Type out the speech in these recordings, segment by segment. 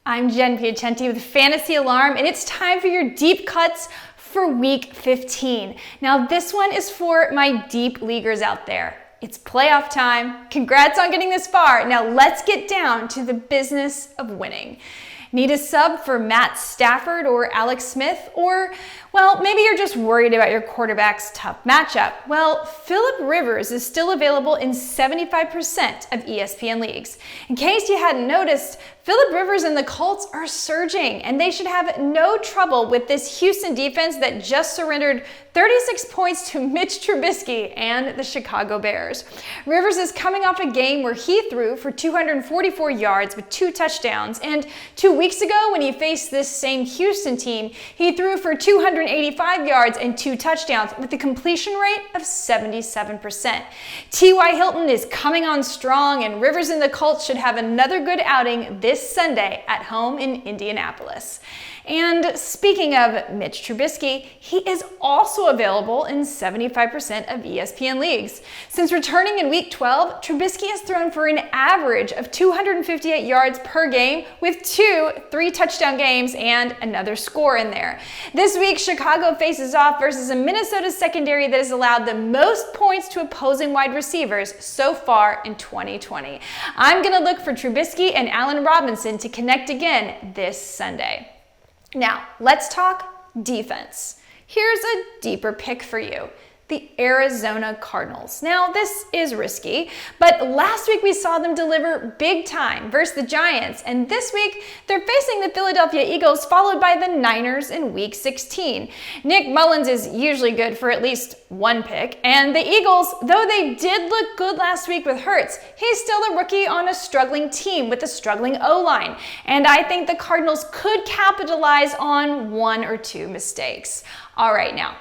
I'm Jen Piacenti with Fantasy Alarm, and it's time for your deep cuts for week 15. Now, this one is for my deep leaguers out there. It's playoff time. Congrats on getting this far. Now, let's get down to the business of winning. Need a sub for Matt Stafford or Alex Smith? Or, well, maybe you're just worried about your quarterback's tough matchup. Well, Phillip Rivers is still available in 75% of ESPN leagues. In case you hadn't noticed, Phillip Rivers and the Colts are surging, and they should have no trouble with this Houston defense that just surrendered 36 points to Mitch Trubisky and the Chicago Bears. Rivers is coming off a game where he threw for 244 yards with 2 touchdowns, and 2 weeks ago when he faced this same Houston team, he threw for 285 yards and 2 touchdowns with a completion rate of 77%. T.Y. Hilton is coming on strong, and Rivers and the Colts should have another good outing this Sunday at home in Indianapolis. And speaking of Mitch Trubisky, he is also available in 75% of ESPN leagues. Since returning in week 12, Trubisky has thrown for an average of 258 yards per game with 2 3-touchdown games and another score in there. This week, Chicago faces off versus a Minnesota secondary that has allowed the most points to opposing wide receivers so far in 2020. I'm going to look for Trubisky and Allen Robinson to connect again this Sunday. Now, let's talk defense. Here's a deeper pick for you. The Arizona Cardinals. Now, this is risky, but last week we saw them deliver big time versus the Giants, and this week they're facing the Philadelphia Eagles, followed by the Niners in week 16. Nick Mullins is usually good for at least one pick, and the Eagles, though they did look good last week with Hurts, he's still a rookie on a struggling team with a struggling O-line, and I think the Cardinals could capitalize on 1 or 2 mistakes. All right, now,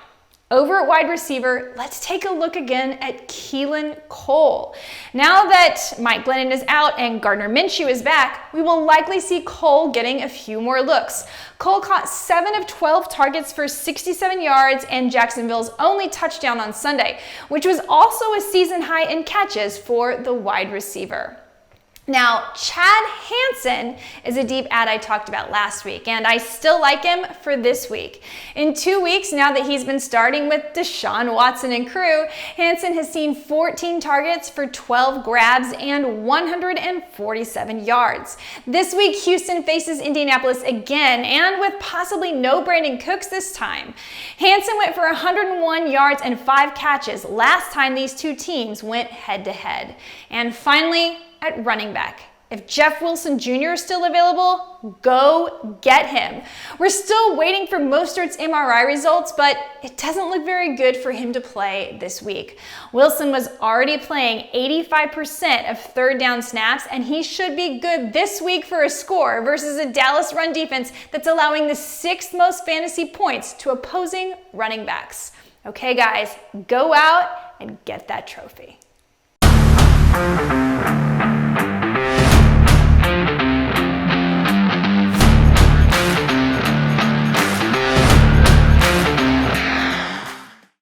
over at wide receiver, let's take a look again at Keelan Cole. Now that Mike Glennon is out and Gardner Minshew is back, we will likely see Cole getting a few more looks. Cole caught 7 of 12 targets for 67 yards and Jacksonville's only touchdown on Sunday, which was also a season high in catches for the wide receiver. Now, Chad Hansen is a deep ad I talked about last week, and I still like him for this week. In 2 weeks, now that he's been starting with Deshaun Watson and crew, Hansen has seen 14 targets for 12 grabs and 147 yards. This week, Houston faces Indianapolis again, and with possibly no Brandon Cooks this time. Hansen went for 101 yards and 5 catches last time these two teams went head-to-head. And finally, at running back, if Jeff Wilson Jr. is still available, go get him. We're still waiting for Mostert's MRI results, but it doesn't look very good for him to play this week. Wilson was already playing 85% of third down snaps, and he should be good this week for a score versus a Dallas run defense that's allowing the 6th most fantasy points to opposing running backs. Okay, guys, go out and get that trophy.